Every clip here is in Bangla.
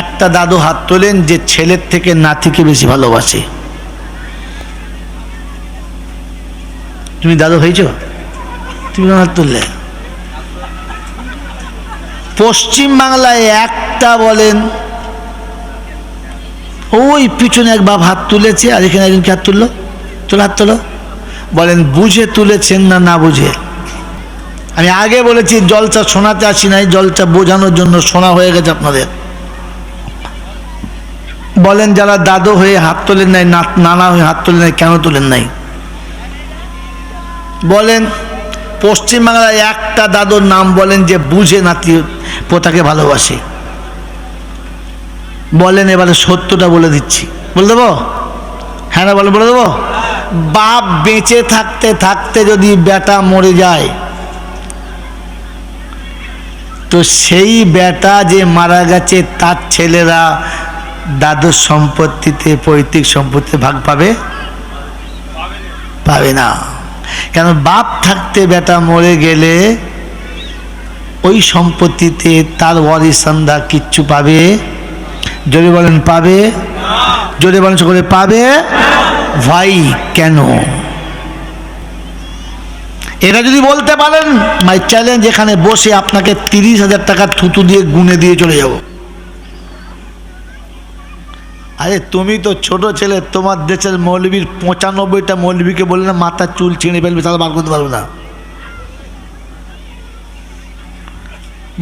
একটা দাদু হাত তোলেন যে ছেলের থেকে নাতিকে বেশি ভালোবাসে। তুমি দাদু হয়েছ? তুমি হাত তুললে? পশ্চিম বাংলায় একটা বলেন, ওই পিছনে এক বাপ হাত তুলেছে, আর এখানে একজন কি হাত তুললো? তোলা হাত তোলো। বলেন বুঝে তুলেছেন না না বুঝে? আমি আগে বলেছি জলসা শোনাতে আসি নাই, জলসা বোঝানোর জন্য শোনা হয়ে গেছে আপনাদের। বলেন যারা দাদু হয়ে হাত তোলেন নাই, নানা হয়ে হাত তোলেন নাই, কেন তোলেন নাই? বলেন পশ্চিমবাংলায় একটা দাদুর নাম বলেন যে বুঝে নাতি পোতাকে ভালোবাসে। বলেন এবারে সত্যটা বলে দিচ্ছি, বলে দেবো? হ্যাঁ না বলে দেবো? বাপ বেঁচে থাকতে থাকতে যদি বেটা মরে যায়, তো সেই বেটা যে মারা গেছে তার ছেলেরা দাদুর সম্পত্তিতে, পৈতৃক সম্পত্তিতে ভাগ পাবে? পাবে না। কেন? বাপ থাকতে বেটা মরে গেলে ওই সম্পত্তিতে তার ওয়ারিসানরা কিচ্ছু পাবে? জোরে বলেন পাবে? জোরে বলেন সকলে পাবে? ভাই কেন? এটা যদি বলতে পারেন, মাই চ্যালেঞ্জ, এখানে বসে আপনাকে 30,000 টাকা থুতু দিয়ে গুনে দিয়ে চলে যাব। আরে তুমি তো ছোট ছেলে, তোমার দেশের মৌলবীর 95টা মৌলবীকে বললে না মাথার চুল ছিঁড়ে ফেলবে, তাহলে বার করতে পারবো না।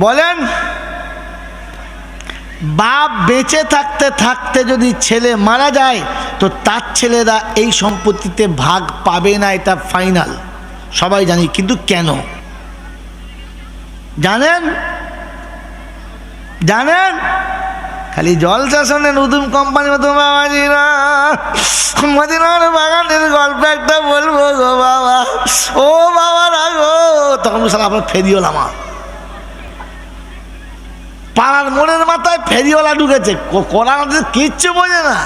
বলেন বাপ বেঁচে থাকতে থাকতে যদি ছেলে মারা যায়, তো তার ছেলেরা এই সম্পত্তিতে ভাগ পাবে না, এটা ফাইনাল, সবাই জানি। কিন্তু কেন জানেন? জানেন? খালি জলসা শোনেন, উদুম কোম্পানি মদিনার বাগানের গল্প একটা বলবো গো বাবা, ও বাবা রাগো, তখন সারা আপনার ফেরিওয়ালা আমার পাড়ার মোড়ের মাথায় ফেরিওয়ালা ঢুকেছে, কোরআন কিচ্ছু বোঝে না।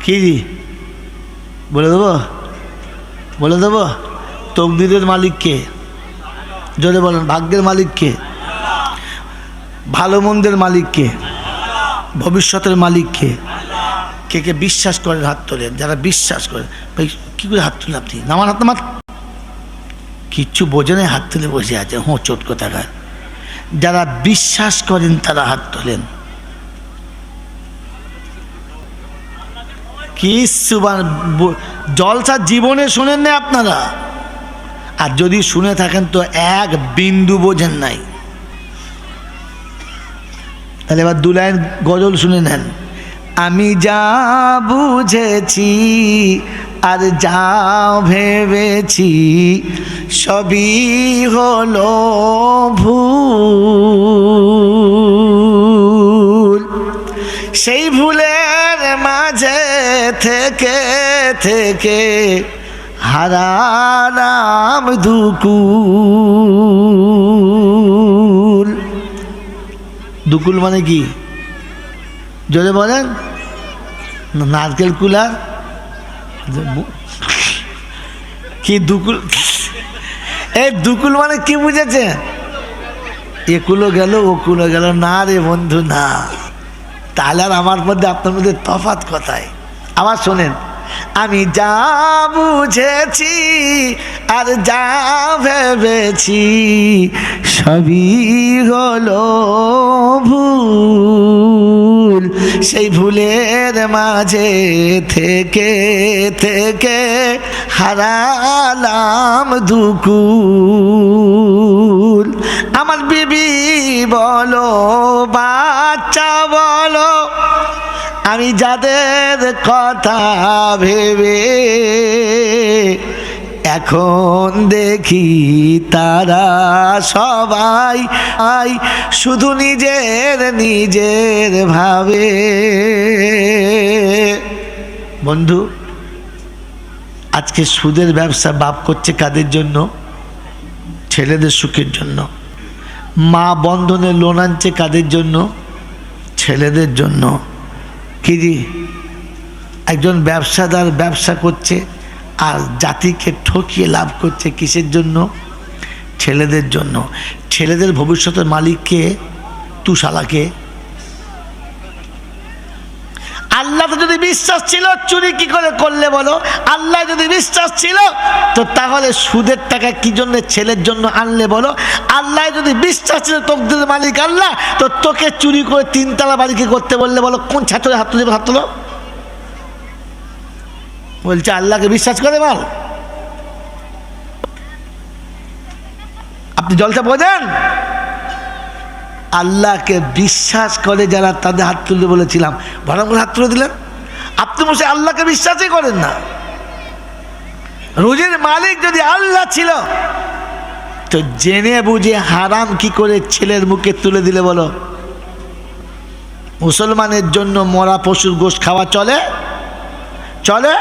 কি বলে দেবো? বলে দেবো? তকদিরের মালিক কে? জোরে বলেন। ভাগ্যের মালিক কে? ভালো মন্দের মালিক কে? ভবিষ্যতের মালিক কে? কে কে বিশ্বাস করেন হাত তোলেন। যারা বিশ্বাস করেন, ভাই কি করে হাত তুলেন আপনি? নামান হাত নামান। কিচ্ছু বোঝে না, হাত তুলে বসে আছে, চোট কোথাকার। যারা বিশ্বাস করেন তারা হাত তোলেন। কিচ্ছু জলসা জীবনে শোনেন না আপনারা, আর যদি শুনে থাকেন তো এক বিন্দু বোঝেন নাই। তাহলে এবার 2 লাইন গজল শুনে নেন। আমি যা বুঝেছি আর যা ভেবেছি সবই হলো ভুল, সেই ভুলের মাঝে থেকে থেকে হারালাম দুকুল। দুকুল মানে কি? জোরে বলেন। নারকেল কুলার কি? দুকুল। এই দুকুল মানে কি বুঝেছে? একুলো গেল ওকুলো গেল না রে বন্ধু, না। তাহলে আর আমার মধ্যে আপনার মধ্যে তফাৎ কোথায়? আবার শোনেন। আমি যা বুঝেছি আর যা ভেবেছি সবই হলো ভুল, সেই ভুলের মাঝে থেকে থেকে হারালাম দুকুল। আমার বিবি বলো, বাচ্চা বলো, আমি যাদের কথা ভেবে এখন দেখি তারা সবাই শুধু নিজের নিজের ভাবে। বন্ধু, আজকে সুদের ব্যবসা বাপ করছে কাদের জন্য? ছেলেদের সুখের জন্য। মা বন্ধনে লোন আনছে কাদের জন্য? ছেলেদের জন্য। কি জি? একজন ব্যবসাদার ব্যবসা করছে আর জাতিকে ঠকিয়ে লাভ করছে কিসের জন্য? ছেলেদের জন্য। ছেলেদের ভবিষ্যতের মালিককে তু শালাকে। আল্লাহতে যদি বিশ্বাস ছিল চুরি কি করে করলে বলো? আল্লাহ যদি বিশ্বাস ছিল তো তাহলে সুদের টাকা কি জন্য ছেলের জন্য আনলে বলো? আল্লাহ যদি বিশ্বাস ছিল তোদের মালিক আল্লাহ, তো তোকে চুরি করে 3 তলা বাড়িকে করতে বললে বলো? কোন ছাত্রের হাত তুলে হাত তুলো? বলছে আল্লাহকে বিশ্বাস করে মাল। আপনি জলটা বোঝেন? আল্লাহকে বিশ্বাস করে যারা তাদের হাত তুলতে বলেছিলাম, ভরাম করে হাত তুলে দিলেন। আপনি বসে আল্লাহকে বিশ্বাসই করেন না। রুজির মালিক যদি আল্লাহ ছিল তো জেনে বুঝে হারাম কি করে ছেলের মুখে তুলে দিলে বলো? মুসলমানের জন্য মরা পশুর গোশত খাওয়া চলে? চলে?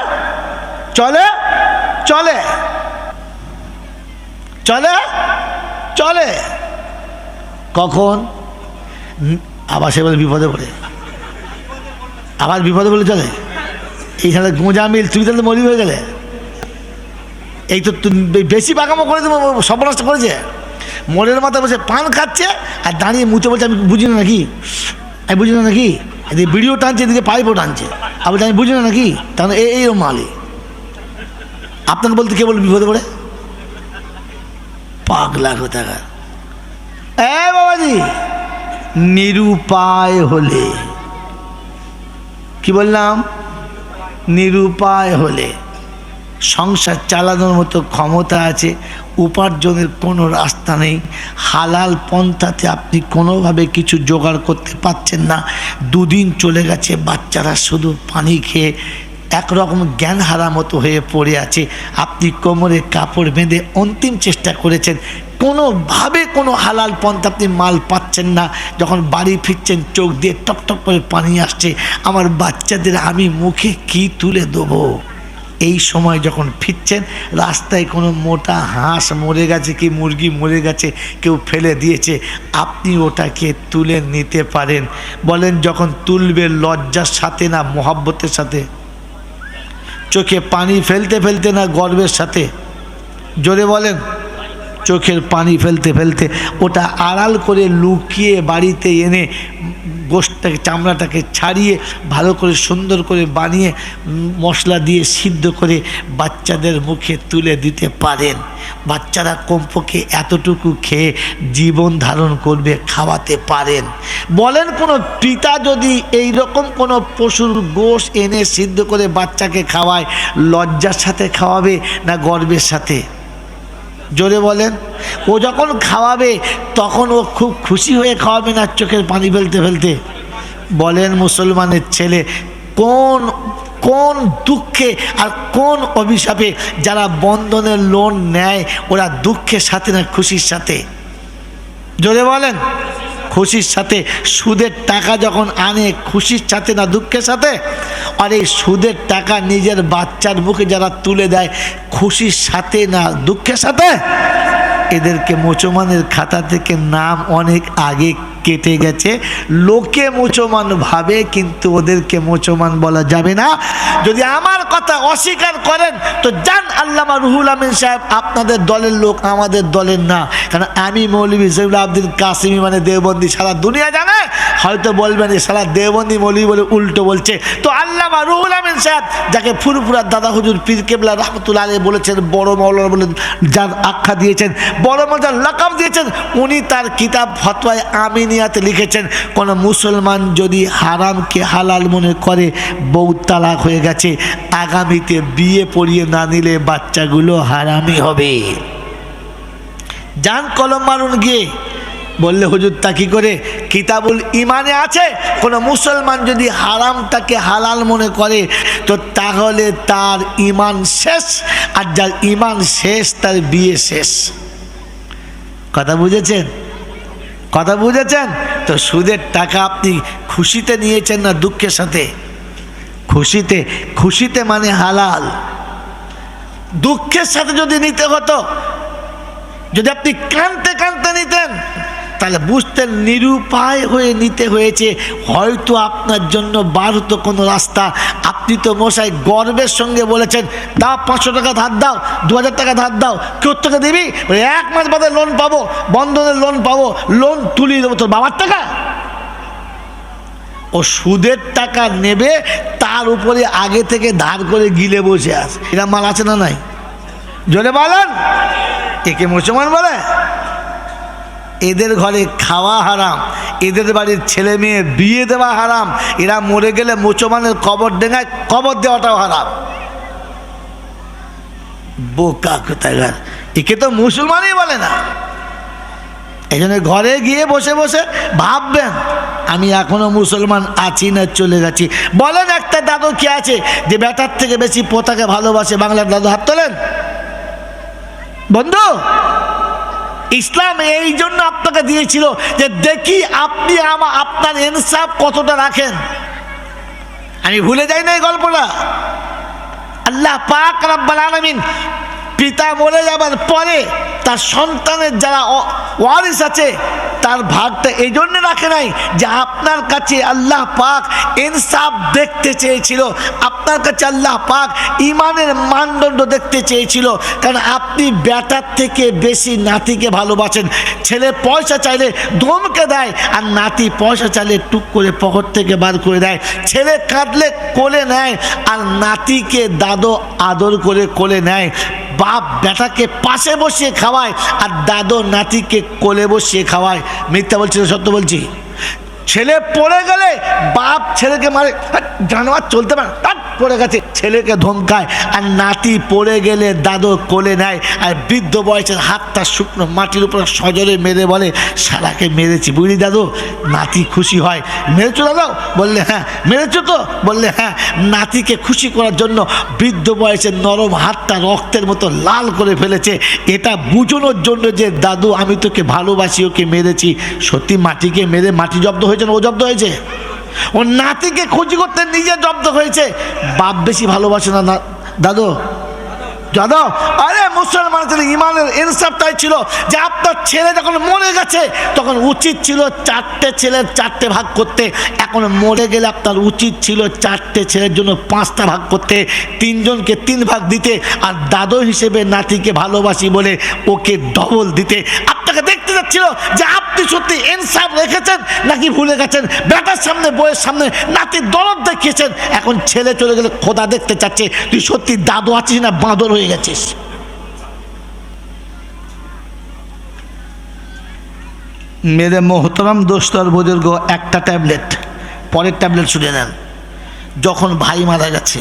চলে? চলে? চলে? চলে? কখন? আবার সে বলে বিপদে পড়ে, আবার বিপদে বলে চলে। এইখানে গোঁজা মিল, তুই তাহলে মরি হয়ে গেলে। এই তো বেশি বাগামো করে দেবো, সর্বনাশ করেছে। মোড়ের মাথায় বসে পান খাচ্ছে আর দাঁড়িয়ে মুতে বলছে আমি বুঝি না নাকি, আমি বুঝি না নাকি, এদিকে ভিডিও টানছে এদিকে পাইপও টানছে, আমি আমি বুঝি না নাকি। তাহলে এইরকম মালি আপনাকে বলতে কে বলবে বিপদে পড়ে? পাগলা কোথাকার। বাবাজি, নিরুপায় হলে, কি বললাম? নিরুপায় হলে, সংসার চালানোর মতো ক্ষমতা আছে, উপার্জনের কোনো রাস্তা নেই, হালাল পন্থাতে আপনি কোনোভাবে কিছু জোগাড় করতে পারছেন না, 2 দিন চলে গেছে, বাচ্চারা শুধু পানি খেয়ে একরকম জ্ঞান হারা মতো হয়ে পড়ে আছে, আপনি কোমরে কাপড় বেঁধে অন্তিম চেষ্টা করেছেন, কোনোভাবে কোনো হালাল পন্থা আপনি মাল পাচ্ছেন না। যখন বাড়ি ফিরছেন চোখ দিয়ে টপ টপ করে পানি আসছে, আমার বাচ্চাদের আমি মুখে কি তুলে দেবো? এই সময় যখন ফিরছেন রাস্তায় কোনো মোটা হাঁস মরে গেছে কি মুরগি মরে গেছে, কেউ ফেলে দিয়েছে, আপনি ওটাকে তুলে নিতে পারেন। বলেন যখন তুলবে লজ্জার সাথে না মোহাব্বতের সাথে? চোখে পানি ফেলতে ফেলতে না গর্বের সাথে? জোরে বলেন। চোখের পানি ফেলতে ফেলতে ওটা আড়াল করে লুকিয়ে বাড়িতে এনে গোশতটাকে, চামড়াটাকে ছাড়িয়ে ভালো করে সুন্দর করে বানিয়ে মশলা দিয়ে সিদ্ধ করে বাচ্চাদের মুখে তুলে দিতে পারেন। বাচ্চারা কমপক্ষে এতটুকু খেয়ে জীবন ধারণ করবে, খাওয়াতে পারেন। বলেন কোনো পিতা যদি এই রকম কোনো পশুর গোশ এনে সিদ্ধ করে বাচ্চাকে খাওয়ায়, লজ্জার সাথে খাওয়াবে না গর্বের সাথে? জোরে বলেন। ও যখন খাওয়াবে তখন ও খুব খুশি হয়ে খাওয়াবে না চোখের পানি ফেলতে ফেলতে? বলেন মুসলমানের ছেলে কোন কোন দুঃখে আর কোন অভিশাপে যারা বন্ধনের লোন নেয় ওরা দুঃখের সাথে না খুশির সাথে? জোরে বলেন। খুশির সাথে। সুদের টাকা যখন আনে খুশির সাথে না দুঃখের সাথে? আর এই সুদের টাকা নিজের বাচ্চার মুখে যারা তুলে দেয় খুশির সাথে না দুঃখের সাথে? এদেরকে মুসলমানের খাতা থেকে নাম অনেক আগে কেটে গেছে। লোকে মুসলমান ভাবে কিন্তু ওদেরকে মুসলমান বলা যাবে না। যদি আমার কথা অস্বীকার করেন তো জান আল্লামা রুহুল আমিন সাহেব আপনাদের দলের লোক, আমাদের দলের না। কারণ আমি মৌলভী সৈয়দুল আব্দুল কাসিমি মানে দেওবন্দি সারা দুনিয়া জানে। হয়তো বলবেন যে সারা দেওবন্দি মৌলভী বলে উল্টো বলছে। তো আল্লামা রুহুল আমিন সাহেব যাকে ফুরফুরার দাদা হুজুর পীর কেবলা রহমতুল্লাহ আলাইহি বলেছেন, বড় মাওলানা বলে যার আখ্যা দিয়েছেন, বড় মাওলানা লাকাব দিয়েছেন, উনি তার কিতাব ফতোয়ায়ে আমিনিয়াতে লিখেছেন কোন মুসলমান যদি হারামকে হালাল মনে করে বউ তালাক হয়ে গেছে, আগামীতে বিয়ে পড়িয়ে না নিলে বাচ্চাগুলো হারামি হবে। যান কলম মারুন গিয়ে। বললে হুজুর তা কি করে? কিতাবুল ইমানে আছে কোন মুসলমান যদি হারামটাকে হালাল মনে করে তো তাহলে তার ইমান শেষ, আর যার ইমান শেষ তার বিয়ে শেষ। কথা বুঝেছেন? কথা বুঝেছেন? তো সুদের টাকা আপনি খুশিতে নিয়েছেন না দুঃখের সাথে? খুশিতে। খুশিতে মানে হালাল। দুঃখের সাথে যদি নিতে হতো, যদি আপনি কাঁদতে কাঁদতে নিতেন, তা তাহলে বুঝতেন নিরুপায় হয়ে নিতে হয়েছে। হয়তো আপনার জন্য বার হতো কোনো রাস্তা, আপনি তো মশাই গর্বের সঙ্গে বলেছেন দাও 500 টাকা ধার দাও, 2000 টাকা ধার দাও। কেউ টাকা দিবি? 1 মাস বাদে লোন পাবো, বন্ধনের লোন পাবো, লোন তুলিয়ে দেবো তোর বাবার টাকা। ও সুদের টাকা নেবে, তার উপরে আগে থেকে ধার করে গিলে বসে আছে। এরা মাল আছে না নাই? জোরে বলেন, একে মুসলমান বলে? এদের ঘরে খাওয়া হারাম, এদের বাড়ির ছেলে মেয়ে বিয়ে দেওয়া হারাম, এরা মরে গেলে মুসলমানের কবর ডেঙ্গায় কবর দেওয়াটাও হারাম। বোকা কোথাকার, একে তো মুসলমানই বলে না। এই জন্য ঘরে গিয়ে বসে বসে ভাববেন আমি এখনো মুসলমান আছি না চলে গেছি। বলেন একটা দাদু কি আছে যে বেটার থেকে বেশি পোতাকে ভালোবাসে? বাংলার দাদু হাত তোলেন। বন্ধু, ইসলাম এই জন্য আপনাকে দিয়েছিল যে দেখি আপনি আপনার ইনসাফ কতটা রাখেন। আমি ভুলে যাই না এই গল্পটা। আল্লাহ পাক রব্বুল আলামিন পিতা মরে যাবার পরে তার সন্তানের যারা ওয়ারিস আছে তার ভাগটা এই জন্য রাখে নাই যে আপনার কাছে আল্লাহ পাক ইনসাফ দেখতে চেয়েছিল, আপনার কাছে আল্লাহ পাক ইমানের মানদণ্ড দেখতে চেয়েছিল। কারণ আপনি বেটার থেকে বেশি নাতিকে ভালোবাসেন। ছেলে পয়সা চাইলে ধমকে দেয়, আর নাতি পয়সা চাইলে টুক করে পকেট থেকে বার করে দেয়। ছেলে কাঁদলে কোলে নেয়, আর নাতিকে দাদু আদর করে কোলে নেয়। বাপ বেটাকে পাশে বসিয়ে খাওয়ায়, আর দাদু নাতিকে কোলে বসিয়ে খাওয়ায়। মিথ্যা বলছি না সত্য বলছি? ছেলে পড়ে গেলে বাপ ছেলেকে মারে, জানোয়ার চলতে পারে, পড়ে গেছে, ছেলেকে ধমকায়। আর নাতি পড়ে গেলে দাদু কোলে নেয়, আর বৃদ্ধ বয়সের হাতটা শুকনো মাটির উপর সজরে মেরে বলে শালাকে মেরেছি বুঝলি দাদু। নাতি খুশি হয়। মেরেছো দাদু? বললে হ্যাঁ। মেরেছো তো? বললে হ্যাঁ। নাতিকে খুশি করার জন্য বৃদ্ধ বয়সের নরম হাতটা রক্তের মতো লাল করে ফেলেছে, এটা বুঝানোর জন্য যে দাদু আমি তোকে ভালোবাসি, ওকে মেরেছি। সত্যি মাটিকে মেরে মাটি জব্দ হয়েছে না ও জব্দ হয়েছে? ও নাতিকে খুশি করতে নিজে জব্দ হয়েছে। বাপ বেশি ভালোবাসে না দাদু? দাদা, আরে মুসলমান ইমানের ইনসাফটাই ছিল যে আপনার ছেলে যখন মরে গেছে তখন উচিত ছিল 4টে ছেলের 4টে ভাগ করতে। এখন মরে গেলে আপনার উচিত ছিল 4টে ছেলের জন্য 5টা ভাগ করতে, 3 জনকে 3 ভাগ দিতে, আর দাদু হিসেবে নাতিকে ভালোবাসি বলে ওকে ডবল দিতে। আপনাকে দেখতে যাচ্ছিল যে আপনি সত্যি ইনসাফ রেখেছেন নাকি ভুলে গেছেন। বেটার সামনে বইয়ের সামনে নাতির দরদ দেখিয়েছেন, এখন ছেলে চলে গেলে খোদা দেখতে চাচ্ছে তুই সত্যি দাদু আছিস না বাঁদর হয়ে গেছিস। মেরে মোহতরম দোস্তর বুজুর্গ, একটা ট্যাবলেট, পরের ট্যাবলেট শুনে নেন। যখন ভাই মারা গেছে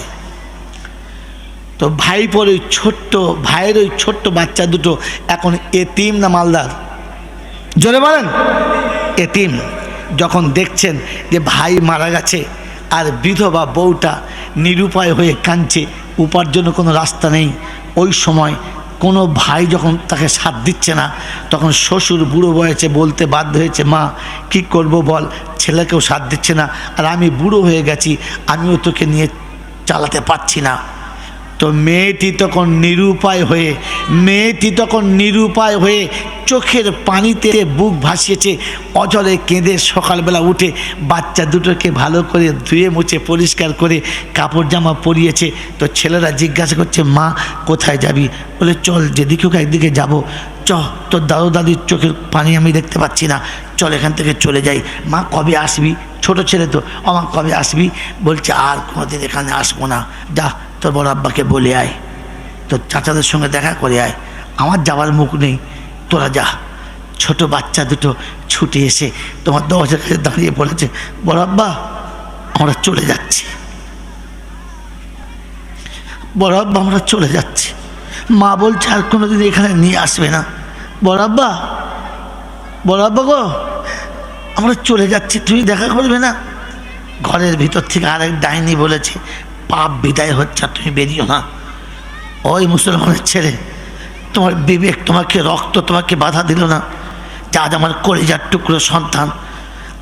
তো ভাইয়ের ওই ছোট্ট বাচ্চা দুটো এখন এতিম না মালদার? জোরে বলেন। এতিম। যখন দেখছেন যে ভাই মারা গেছে আর বিধবা বউটা নিরুপায় হয়ে কাঁদছে, উপার্জনের কোনো রাস্তা নেই, ওই সময় কোনো ভাই যখন তাকে সাথ দিচ্ছে না, তখন শ্বশুর বুড়ো বয়সে বলতে বাধ্য হয়েছে মা কি করব বল, ছেলেকেও সাথ দিচ্ছে না, আর আমি বুড়ো হয়ে গেছি, আমিও তোকে নিয়ে চালাতে পারছি না। তো মেয়েটি তখন নিরুপায় হয়ে চোখের পানিতে বুক ভাসিয়েছে, অজরে কেঁদে সকালবেলা উঠে বাচ্চা দুটোকে ভালো করে ধুয়ে মুছে পরিষ্কার করে কাপড় জামা পরিয়েছে। তো ছেলেরা জিজ্ঞাসা করছে মা কোথায় যাবি? বলে চল যেদিকে হোক একদিকে যাবো, তোর দাদু দাদির চোখের পানি আমি দেখতে পাচ্ছি না, চল এখান থেকে চলে যাই। মা কবে আসবি? ছোট ছেলে তো, আমার কবে আসবি? বলছে আর কোনোদিন এখানে আসবো না, যা তোর বড় আব্বাকে বলে আয়, তোর চাচাদের সঙ্গে দেখা করে আয়, আমার যাওয়ার মুখ নেই, তোরা যা। ছোট বাচ্চা দুটো ছুটে এসে তোমার দরজার কাছে দাঁড়িয়ে বলেছে বড় আব্বা আমরা চলে যাচ্ছি, বড় আব্বা আমরা চলে যাচ্ছি। মা বলছে আর কোনোদিন এখানে নিয়ে আসবে না। বড় আব্বা গো আমরা চলে যাচ্ছি, তুমি দেখা করবে না? ঘরের ভিতর থেকে আরেক ডাইনি বলেছে পাপ বিদায় হচ্ছে, তুমি বেরিও না। ওই মুসলমানের ছেলে, তোমার বিবেক তোমাকে রক্ত তোমাকে বাধা দিল না? যে আজ আমার কলিজার টুকরো সন্তান,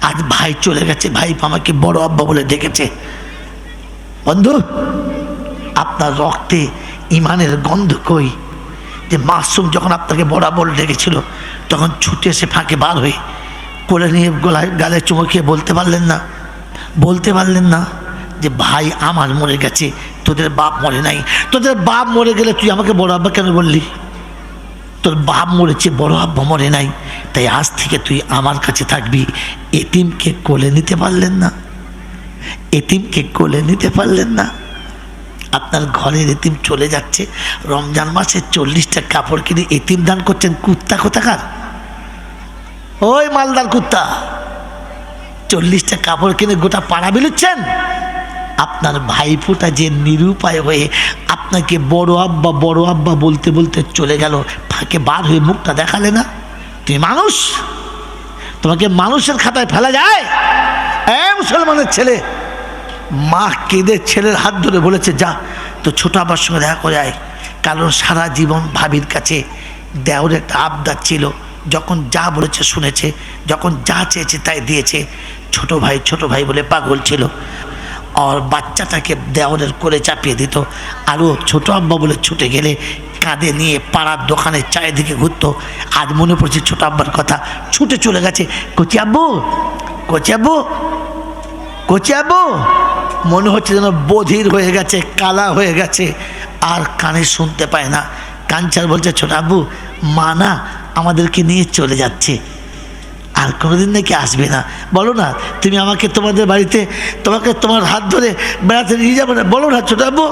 আজ ভাই চলে গেছে, ভাই আমাকে বড় আব্বা বলে ডেকেছে। বন্ধু, আপনার রক্তে ইমানের গন্ধ কই? যে মাসুম যখন আপনাকে বড় বলে ডেকেছিল তখন ছুটে এসে ফাঁকে বার হয়ে কোলে নিয়ে গলায় গালে চুমো খেয়ে বলতে পারলেন না যে ভাই আমার মরে গেছে, তোদের বাপ মরে নাই। তোদের বাপ মরে গেলে তুই আমাকে বড় আব্বা কেন বললি? তোর বাপ মরেছে, বড় আব্বা মরে নাই, তাই আজ থেকে তুই আমার কাছে থাকবি। এতিমকে কোলে নিতে পারলেন না? আপনার ঘরের এতিম চলে যাচ্ছে, রমজান মাসে 40টা কাপড় কিনে এতিম দান করছেন, কুত্তা কোথাকার, ওই মালদার কুত্তা, 40টা কাপড় কিনে গোটা পাড়া বিলুচ্ছেন। আপনার ভাইফোঁটা যে নিরুপায় হয়ে আপনাকে বড় আব্বা বলতে বলতে চলে গেল, ফাঁকে বার হয়ে মুখটা দেখালে না? তুমি মানুষ? তোমাকে মানুষের খাতায় ফেলা যায়? মুসলমানের ছেলে মা কেঁদে ছেলের হাত ধরে বলেছে, যা তো ছোট আব্বার সঙ্গে দেখা করে আয়। কারণ সারা জীবন ভাবির কাছে দেওরের একটা আবদার ছিল, যখন যা বলেছে শুনেছে, যখন যা চেয়েছে তাই দিয়েছে। ছোট ভাই বলে পাগল ছিল, আর বাচ্চাটাকে দেওরের কোলে চাপিয়ে দিত। আরও ছোট আব্বা বলে ছুটে গেলে কাঁধে নিয়ে পাড়ার দোকানে চায়ের দিকে ঘুরতো। আজ মনে পড়ছে ছোট আব্বার কথা, ছুটে চলে গেছে, কচি আব্বু, মনে হচ্ছে যেন বধির হয়ে গেছে, কালা হয়ে গেছে, আর কানে শুনতে পায় না। কাঞ্চার বলছে, ছোট আব্বু, মা না আমাদেরকে নিয়ে চলে যাচ্ছে, আর কোনোদিন নাকি আসবে না। বলো না তুমি আমাকে তোমাদের বাড়িতে, তোমার হাত ধরে বেড়াতে নিয়ে যাবে না? বলো না ছোট আব্বু,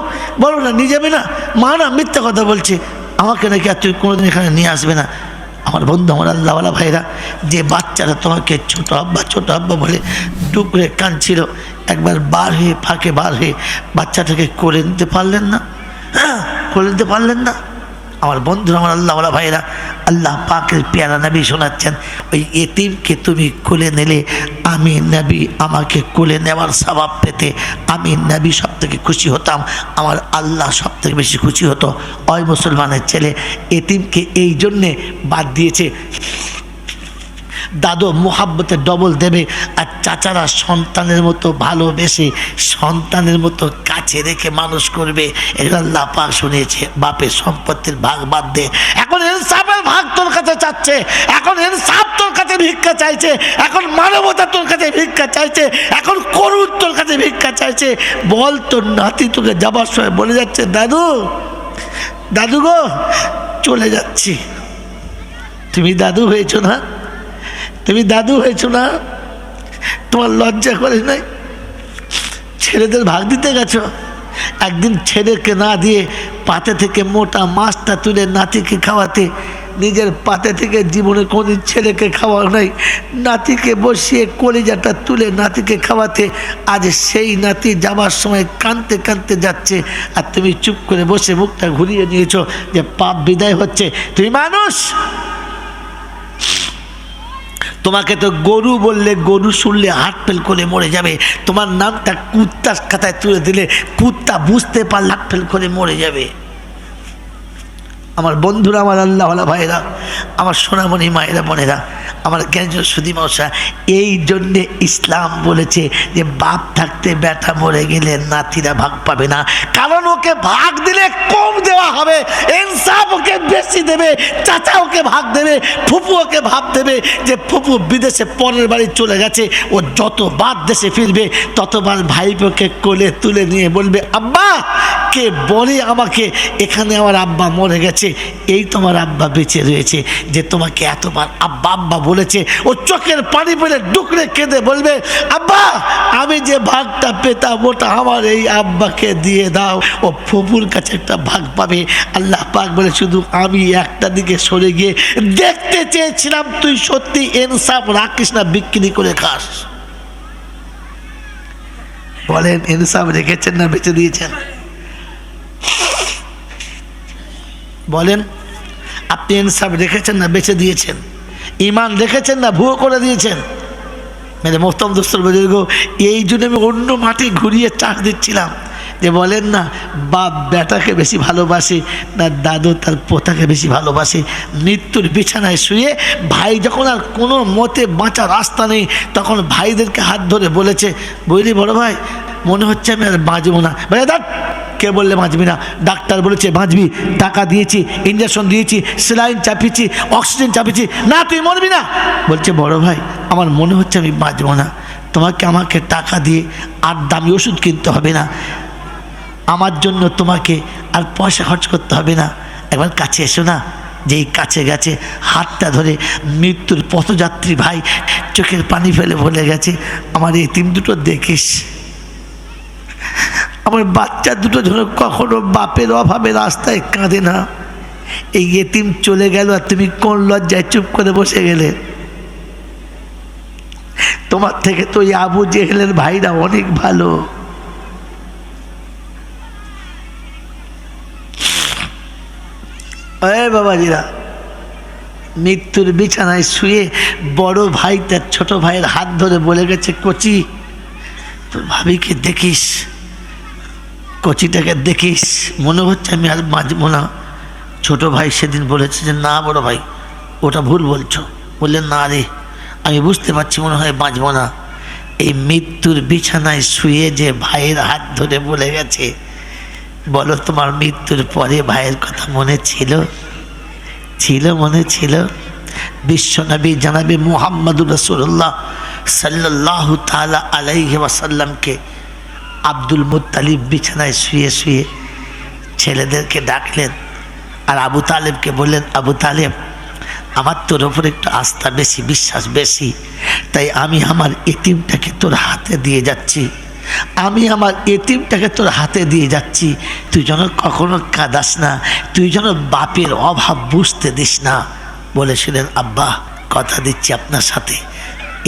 বলো না নিয়ে যাবে না? মা না মিথ্যা কথা বলছে, আমাকে নাকি আর তুমি কোনোদিন এখানে নিয়ে আসবে না। আমার বন্ধু, আমার আল্লাহওয়ালা ভাইরা, যে বাচ্চারা তোমাকে ছোট আব্বা বলে টুকরে কাঁদছিল, একবার ফাঁকে বার হয়ে বাচ্চাটাকে কোলে নিতে পারলেন না? আমার বন্ধুরা, আমার আল্লাহওয়ালা ভাইরা, আল্লাহ পাকের পেয়ারা নবী শোনাচ্ছেন, ওই এতিমকে তুমি কোলে নিলে আমি নবী আমাকে কোলে নেওয়ার সওয়াব পেতে আমি নবী সব থেকে খুশি হতাম, আমার আল্লাহ সব থেকে বেশি খুশি হতো। ওই মুসলমানের ছেলে এতিমকে এই জন্যে বাদ দিয়েছে, দাদু মোহাব্বতে ডবল দেবে, আর চাচারা সন্তানের মতো ভালোবেসে সন্তানের মতো কাছে রেখে মানুষ করবে। এটা আল্লাহ পাক শুনিয়েছে। বাপের সম্পত্তির ভাগ বাদ দে, এখন ইনসাফের ভাগ তোর কাছে চাচ্ছে, এখন ইনসাফ তোর কাছে ভিক্ষা চাইছে, এখন মানবতা তোর কাছে ভিক্ষা চাইছে, এখন করুণ তোর কাছে ভিক্ষা চাইছে। বল তোর নাতি তোকে যাবার সময় বলে যাচ্ছে, দাদু গো চলে যাচ্ছি। তুমি দাদু হয়েছো না? তোমার লজ্জা করে নাই? ছেলেদের ভাগ দিতে গেছো, একদিন ছেলেকে না দিয়ে পাতে থেকে মোটা মাছটা তুলে নাতিকে খাওয়াতে, নিজের পাতে থেকে জীবনে কোনদিন ছেলেকে খাওয়া নাই, নাতিকে বসিয়ে কলিজাটা তুলে নাতিকে খাওয়াতে, আজ সেই নাতি যাবার সময় কাঁদতে কাঁদতে যাচ্ছে, আর তুমি চুপ করে বসে মুখটা ঘুরিয়ে নিয়েছো যে পাপ বিদায় হচ্ছে। তুমি মানুষ? তোমাকে তো গরু বললে, গরু শুনলে হার্ট ফেল করে মরে যাবে। তোমার নামটা কুত্তার খাতায় তুলে দিলে কুত্তা বুঝতে পারলে হার্ট ফেল করে মরে যাবে। আমার বন্ধুরা, আমার আল্লাহওয়ালা ভাইরা, আমার সোনামণি মায়েরা বোনেরা, আমার জ্ঞানজন সুধী মশা, এই জন্যে ইসলাম বলেছে যে বাপ থাকতে বেটা মরে গেলে নাতিরা ভাগ পাবে না, কারণ ওকে ভাগ দিলে কম দেওয়া হবে, ইনসাফ ওকে বেশি দেবে। চাচা ওকে ভাগ দেবে, ফুপু ওকে ভাগ দেবে যে ফুপু বিদেশে পরের বাড়ি চলে গেছে, ও যতবার দেশে ফিরবে ততবার ভাইপোকে কোলে তুলে নিয়ে বলবে, আব্বা কে বলে আমাকে এখানে আমার আব্বা মরে গেছে, এই তোমার আব্বা বেঁচে রয়েছে যে তোমাকে এতবার আব্বা আব্বা বলেছে। ও চোখের পানি পেলে ডুকরে কেঁদে বলবে, আব্বা আমি যে ভাগটা পেতাম ওটা আমার এই আব্বাকে দিয়ে দাও। ও ফুপুর কাছে একটা ভাগ পাবে। আল্লাহ পাক বলে, শুধু আমি একটা দিকে সরে গিয়ে দেখতে চেয়েছিলাম তুই সত্যি ইনসাফ রাখিস না বিক্রি করে খাস। বলেন ইনসাফ রেখেছেন না বেঁচে দিয়েছেন? বলেন আপনি ইনসাফ রেখেছেন না বেঁচে দিয়েছেন? ইমান রেখেছেন না ভুয়ো করে দিয়েছেন? মেরে মোহতরম দোস্তর বুজুর্গ, এই জন্য আমি অন্য মাটি ঘুরিয়ে চাষ দিচ্ছিলাম যে বলেন না বাপ বেটাকে বেশি ভালোবাসে না দাদু তার পোতাকে বেশি ভালোবাসে। মৃত্যুর বিছানায় শুয়ে ভাই যখন আর কোনো মতে বাঁচার রাস্তা নেই, তখন ভাইদেরকে হাত ধরে বলেছে, বুঝলি বড় ভাই মনে হচ্ছে আমি আর বাঁচবো না। ভাই দাঁড় কে বললে বাঁচবি না? ডাক্তার বলেছে বাঁচবি, টাকা দিয়েছি, ইঞ্জেকশন দিয়েছি, স্যালাইন চাপিয়েছি, অক্সিজেন চাপিয়েছি, না তুই মরবি না। বলছে বড় ভাই আমার মনে হচ্ছে আমি বাঁচবো না, আমাকে টাকা দিয়ে আর দামি ওষুধ কিনতে হবে না, আমার জন্য তোমাকে আর পয়সা খরচ করতে হবে না, একবার কাছে এসো না। যেই কাছে গেছে হাতটা ধরে মৃত্যুর পথযাত্রী ভাই চোখের পানি ফেলে বলে গেছে, আমার এতিম দুটো দেখিস, আমার বাচ্চা দুটো যেন কখনো বাপের অভাবে রাস্তায় কাঁদে না। এই এতিম চলে গেল আর তুমি কোন লজ্জায় চুপ করে বসে গেলে? তোমার থেকে তো এই আবু জেহেলের ভাইরা অনেক ভালো। বাবাজিরা, মৃত্যুর বিছানায় শুয়ে বড় ভাই তার ছোট ভাইয়ের হাত ধরে বলে গেছে, কচি তোর ভাবিকে দেখিস, কচিটাকে দেখিস, মনে হচ্ছে আমি আর বাঁচবো না। ছোট ভাই সেদিন বলেছে যে না বড় ভাই ওটা ভুল বলছো। বললেন না রে, আমি বুঝতে পারছি মনে হয় বাঁচবো না। এই মৃত্যুর বিছানায় শুয়ে যে ভাইয়ের হাত ধরে বলে গেছে, বলো তোমার মৃত্যুর পরে ভাইয়ের কথা মনে ছিল? মনে ছিল? বিশ্বনবী জনাবে মুহাম্মদুর রাসূলুল্লাহ সাল্লাল্লাহু তাআলা আলাইহি ওয়াসাল্লামকে আব্দুল মুত্তালিব বিছানায় শুয়ে শুয়ে ছেলেদেরকে ডাকলেন আর আবু তালেবকে বললেন, আবু তালেব আমার তোর ওপর একটু আস্থা বেশি, বিশ্বাস বেশি, তাই আমি আমার এতিমটাকে তোর হাতে দিয়ে যাচ্ছি, তোর হাতে দিয়ে যাচ্ছি। তুই যেন কখনো কাঁদাস না, তুই যেন বাপের অভাব বুঝতে দিস না। বলেছিলেন আব্বা কথা দিচ্ছি আপনার সাথে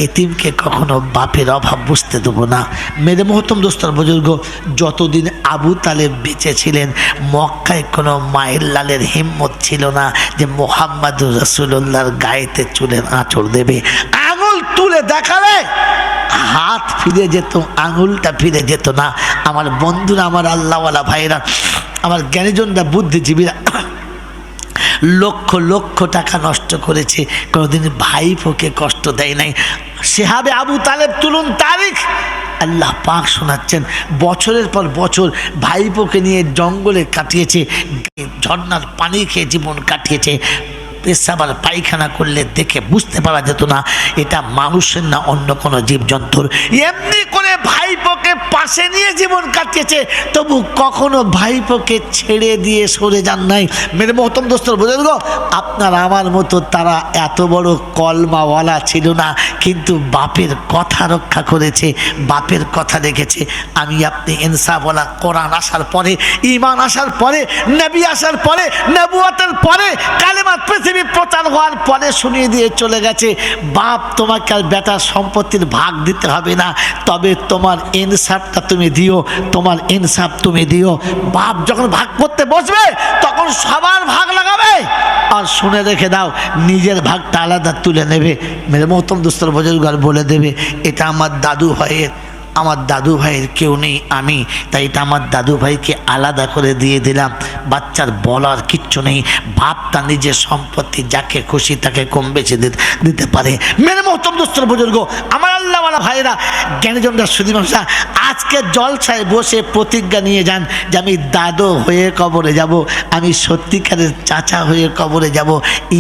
এতিমকে কখনো বাপের অভাব বুঝতে দেবো না। মেরে মহতম দোস্তর বুজুর্গ, যতদিন আবু তালেব বেঁচে ছিলেন মক্কায় কোনো মায়ের লালের হিম্মত ছিল না যে মুহাম্মাদুর রাসূলুল্লাহর গায়েতে চুলের আঁচড় দেবে। আঙুল তুলে দেখালে হাত ফিরে যেত, আঙুলটা ফিরে যেত না। আমার বন্ধুরা, আমার আল্লাহওয়ালা ভাইরা, আমার জ্ঞানীজনরা, বুদ্ধিজীবীরা লক্ষ লক্ষ টাকা নষ্ট করেছে, কোনোদিন ভাইপোকে কষ্ট দেয় নাই। সেহাবে আবু তালেব তুলুন তারিখ, আল্লাহ পাক শোনাচ্ছেন, বছরের পর বছর ভাইপোকে নিয়ে জঙ্গলে কাটিয়েছে, ঝর্ণার পানি খেয়ে জীবন কাটিয়েছে। পেশাবার পায়খানা করলে দেখে বুঝতে পারা যেত না এটা মানুষের না অন্য কোনো জীবজন্তুর। এমনি করে ভাইপোকে পাশে নিয়ে জীবন কাটিয়েছে, তবু কখনো ভাইপোকে ছেড়ে দিয়ে সরে যান নাই। মেরে মহতম দোস্তর বুজুর্গ, আপনার আমার মতো তারা এত বড় কলমাওয়ালা ছিল না, কিন্তু বাপের কথা রক্ষা করেছে, বাপের কথা রেখেছে। আমি আপনি ইনসাফওয়ালা কোরআন আসার পরে, ঈমান আসার পরে, নবী আসার পরে, নবুয়তের পরে, কালেমা পৃথিবী প্রচার হওয়ার পরে শুনিয়ে দিয়ে চলে গেছে, বাপ তোমাকে আর বেটার সম্পত্তির ভাগ দিতে হবে না, তবে তোমার ইনসাফটা তুমি দিও, তোমার ইনসাফ তুমি দিও। বাপ যখন ভাগ করতে বসবে তখন সবার ভাগ লাগাবে, আর শুনে রেখে দাও নিজের ভাগটা আলাদা তুলে নেবে। মেরে মহতম দোস্তর বুজুর্গ বলে দেবে এটা আমার দাদু ভাইয়ের, আমার দাদু ভাইয়ের কেউ নেই আমি, তাই এটা আমার দাদু ভাইকে আলাদা করে দিয়ে দিলাম। বাচ্চার বলার কিচ্ছু নেই, বাপ তার নিজের সম্পত্তি যাকে খুশি তাকে কম বেশি দিতে পারে। মেরে মহতম দোস্তর বুজুর্গ, আমার আল্লাহওয়ালা ভাইয়েরা, জ্ঞানীজনরা, সুধী মানুষরা, আজকে জলসায় বসে প্রতিজ্ঞা নিয়ে যান যে আমি দাদু হয়ে কবরে যাব, আমি সত্যিকারের চাচা হয়ে কবরে যাব,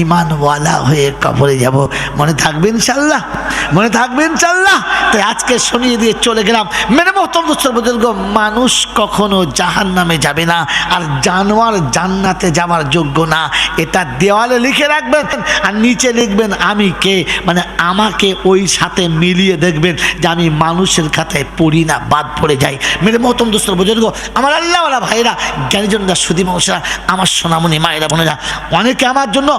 ইমানওয়ালা হয়ে কবরে যাব। মনে থাকবে ইনশাল্লাহ? মনে থাকবে ইনশাল্লাহ? তাই আজকে শুনিয়ে দিয়ে চলে গেলাম। মেরে মহতম দোস্তর বুজুর্গ, মানুষ কখনো জাহান্নামে যাবে না, আর জানোয়ার জান্নাতে যাওয়ার যোগ্য না। এটা দেওয়ালে লিখে রাখবেন আর নিচে লিখবেন আমি কে, মানে আমাকে ওই সাথে মিলিয়ে দেখবেন যে আমি মানুষের খাতায় পড়ি না, বাদ পড়ে যাই। মেরে মহতম দোস্তর বুজুর্গ, আমার আল্লাহওয়ালা ভাইরা, জ্ঞানীজনরা, সুধী মানুষরা, আমার সোনামণি মায়েরা বোনেরা, অনেকে আমার জন্য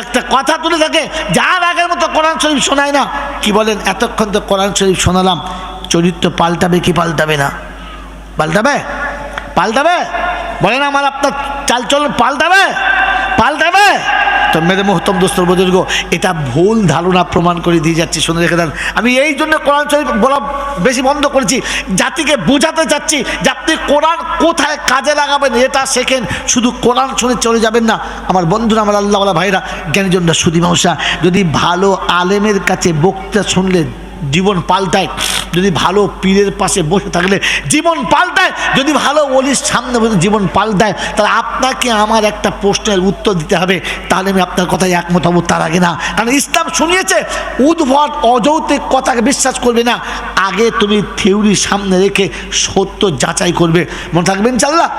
একটা কথা তুলে থাকে, যার আগের মতো কোরআন শরীফ শোনায় না। কি বলেন, এতক্ষণ তো কোরআন শরীফ শোনালাম, চরিত্র পাল্টাবে কি পাল্টাবে না? পাল্টাবে? পাল্টাবে? বলেন আমার আপনার চালচলন পাল্টাবে? পাল্টাবে? তো মেরে মহতম দোস্তর বুজুর্গ, এটা ভুল ধারণা প্রমাণ করে দিয়ে যাচ্ছি, শুনে রেখে দেন। আমি এই জন্য কোরআন শরীফ বলা বেশি বন্ধ করেছি, জাতিকে বোঝাতে চাচ্ছি যে আপনি কোরআন কোথায় কাজে লাগাবেন এটা শেখেন, শুধু কোরআন শুনে চলে যাবেন না। আমার বন্ধুরা, আমার আল্লাহওয়ালা ভাইরা, জ্ঞানীজনরা, সুধী মানুষরা, যদি ভালো আলেমের কাছে বক্তৃতা শুনলে জীবন পাল্টায়, যদি ভালো পীরের পাশে বসে থাকলে জীবন পাল্টায়, যদি ভালো ওলির সামনে বসে জীবন পাল্টায়, তাহলে আপনাকে আমার একটা প্রশ্নের উত্তর দিতে হবে, তাহলে আমি আপনার কথায় একমত হব, তার আগে না। কারণ ইসলাম শুনিয়েছে উদ্ভট অযৌক্তিক কথাকে বিশ্বাস করবে না, আগে তুমি থিওরি সামনে রেখে সত্য যাচাই করবে। মনে থাকবেন ইনশাআল্লাহ।